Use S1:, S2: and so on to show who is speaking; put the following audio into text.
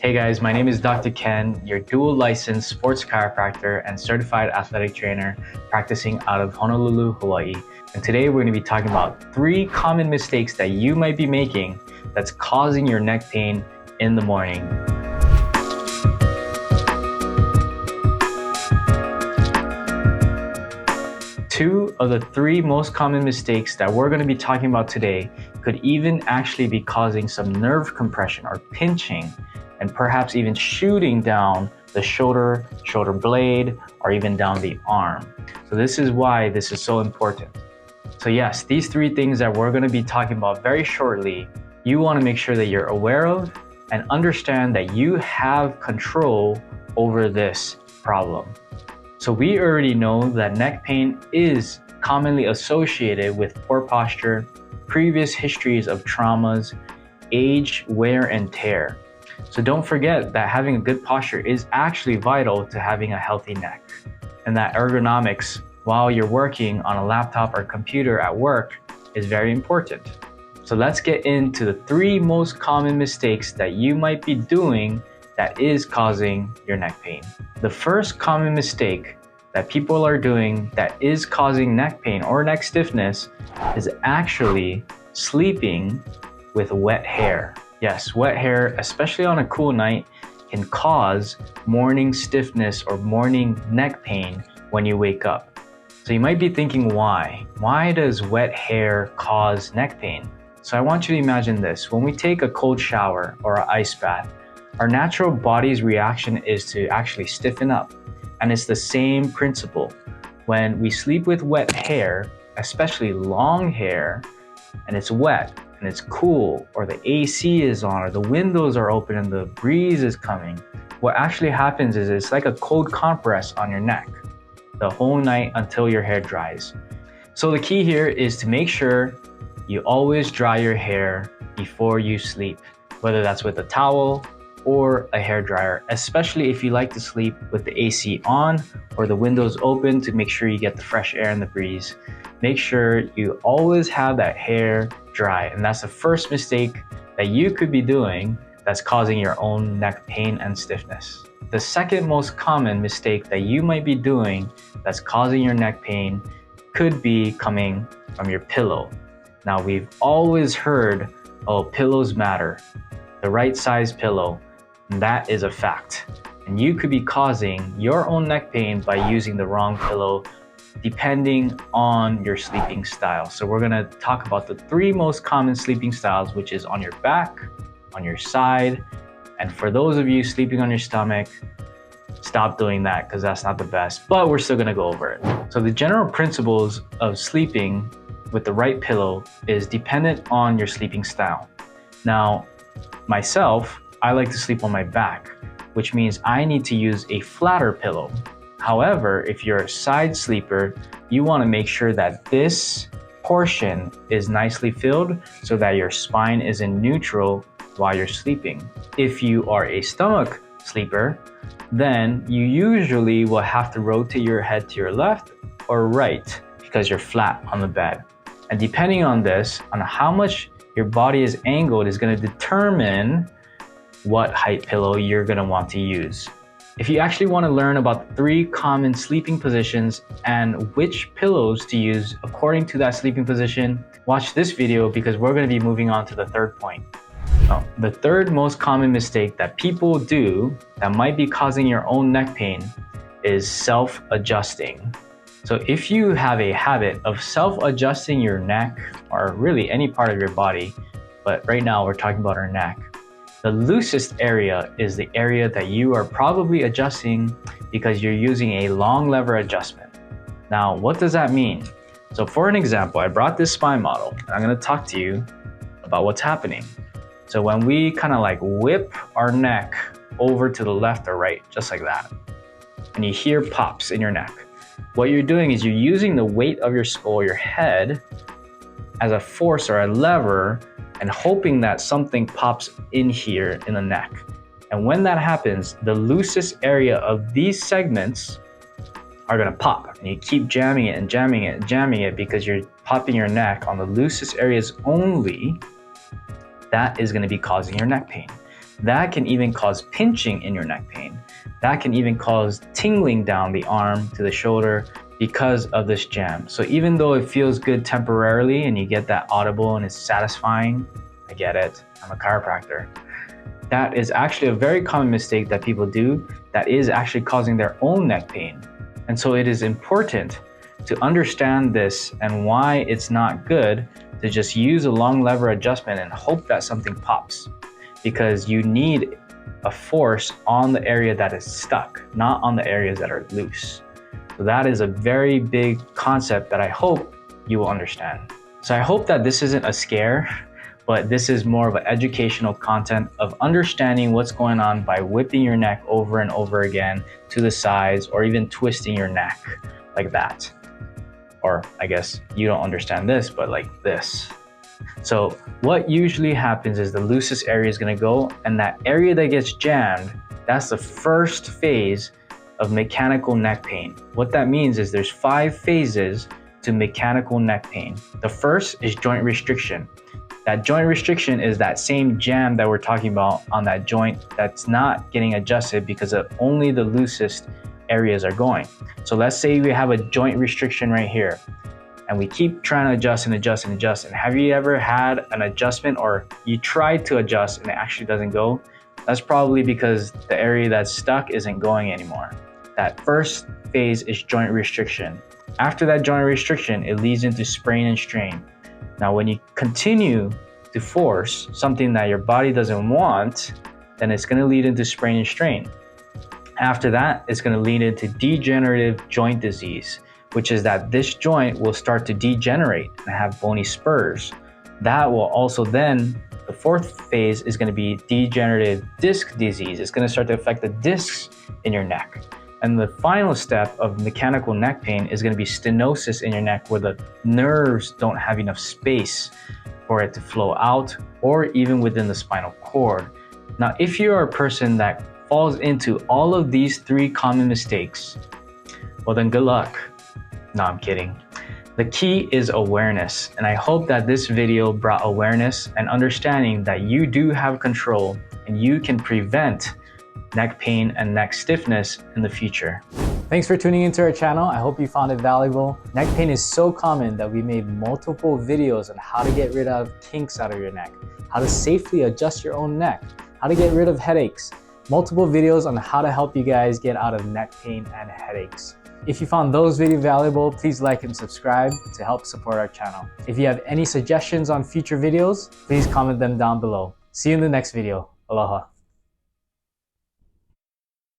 S1: Hey guys, my name is Dr. Ken, your dual licensed sports chiropractor and certified athletic trainer practicing out of Honolulu, Hawaii. And today we're going to be talking about 3 common mistakes that you might be making that's causing your neck pain in the morning. Two of the 3 most common mistakes that we're going to be talking about today could even actually be causing some nerve compression or pinching, and perhaps even shooting down the shoulder blade, or even down the arm. So this is why this is so important. So yes, these 3 things that we're going to be talking about very shortly, you want to make sure that you're aware of and understand that you have control over this problem. So we already know that neck pain is commonly associated with poor posture, previous histories of traumas, age, wear and tear. So don't forget that having a good posture is actually vital to having a healthy neck, and that ergonomics while you're working on a laptop or computer at work is very important. So let's get into the 3 most common mistakes that you might be doing that is causing your neck pain. The first common mistake that people are doing that is causing neck pain or neck stiffness is actually sleeping with wet hair. Yes, wet hair, especially on a cool night, can cause morning stiffness or morning neck pain when you wake up. So you might be thinking, why? Why does wet hair cause neck pain? So I want you to imagine this. When we take a cold shower or an ice bath, our natural body's reaction is to actually stiffen up. And it's the same principle. When we sleep with wet hair, especially long hair, and it's wet and it's cool, or the AC is on, or the windows are open and the breeze is coming, what actually happens is it's like a cold compress on your neck the whole night until your hair dries. So the key here is to make sure you always dry your hair before you sleep, whether that's with a towel or a hair dryer, especially if you like to sleep with the AC on or the windows open to make sure you get the fresh air and the breeze. Make sure you always have that hair dry, and that's the first mistake that you could be doing that's causing your own neck pain and stiffness. The second most common mistake that you might be doing that's causing your neck pain could be coming from your pillow. Now, we've always heard, oh, pillows matter, the right size pillow, and that is a fact. And you could be causing your own neck pain by using the wrong pillow, depending on your sleeping style. So we're gonna talk about the 3 most common sleeping styles, which is on your back, on your side, and for those of you sleeping on your stomach, stop doing that because that's not the best, but we're still gonna go over it. So the general principles of sleeping with the right pillow is dependent on your sleeping style. Now, myself, I like to sleep on my back, which means I need to use a flatter pillow. However, if you're a side sleeper, you want to make sure that this portion is nicely filled so that your spine is in neutral while you're sleeping. If you are a stomach sleeper, then you usually will have to rotate your head to your left or right because you're flat on the bed. And depending on this, on how much your body is angled, is going to determine what height pillow you're going to want to use. If you actually want to learn about the 3 common sleeping positions and which pillows to use according to that sleeping position, watch this video because we're going to be moving on to the 3rd point. Now, the 3rd most common mistake that people do that might be causing your own neck pain is self-adjusting. So if you have a habit of self-adjusting your neck, or really any part of your body, but right now we're talking about our neck, the loosest area is the area that you are probably adjusting because you're using a long lever adjustment. Now, what does that mean? So for an example, I brought this spine model, and I'm gonna talk to you about what's happening. So when we kind of like whip our neck over to the left or right, just like that, and you hear pops in your neck, what you're doing is you're using the weight of your skull, your head, as a force or a lever, and hoping that something pops in here in the neck. And when that happens, the loosest area of these segments are gonna pop. And you keep jamming it and jamming it and jamming it because you're popping your neck on the loosest areas only. That is gonna be causing your neck pain. that can even cause pinching in your neck pain. That can even cause tingling down the arm to the shoulder because of this jam. So even though it feels good temporarily and you get that audible and it's satisfying, I get it, I'm a chiropractor. That is actually a very common mistake that people do that is actually causing their own neck pain. And so it is important to understand this and why it's not good to just use a long lever adjustment and hope that something pops, because you need a force on the area that is stuck, not on the areas that are loose. So that is a very big concept that I hope you will understand. So I hope that this isn't a scare, but this is more of an educational content of understanding what's going on by whipping your neck over and over again to the sides, or even twisting your neck like that. Or I guess you don't understand this, but like this. So what usually happens is the loosest area is going to go, and that area that gets jammed, that's the first phase of mechanical neck pain. What that means is there's 5 phases to mechanical neck pain. The first is joint restriction. That joint restriction is that same jam that we're talking about on that joint that's not getting adjusted because of only the loosest areas are going. So let's say we have a joint restriction right here, and we keep trying to adjust and adjust and adjust. And have you ever had an adjustment, or you tried to adjust and it actually doesn't go? That's probably because the area that's stuck isn't going anymore. That first phase is joint restriction. After that joint restriction, it leads into sprain and strain. Now, when you continue to force something that your body doesn't want, then it's going to lead into sprain and strain. After that, it's going to lead into degenerative joint disease, which is that this joint will start to degenerate and have bony spurs. That will also then, the fourth phase is going to be degenerative disc disease. It's going to start to affect the discs in your neck. And the final step of mechanical neck pain is going to be stenosis in your neck, where the nerves don't have enough space for it to flow out, or even within the spinal cord. Now, if you are a person that falls into all of these 3 common mistakes, well then good luck. No, I'm kidding. The key is awareness, and I hope that this video brought awareness and understanding that you do have control and you can prevent neck pain and neck stiffness in the future. Thanks for tuning into our channel. I hope you found it valuable. Neck pain is so common that we made multiple videos on how to get rid of kinks out of your neck, how to safely adjust your own neck, how to get rid of headaches, multiple videos on how to help you guys get out of neck pain and headaches. If you found those videos valuable, please like and subscribe to help support our channel. If you have any suggestions on future videos, please comment them down below. See you in the next video. Aloha.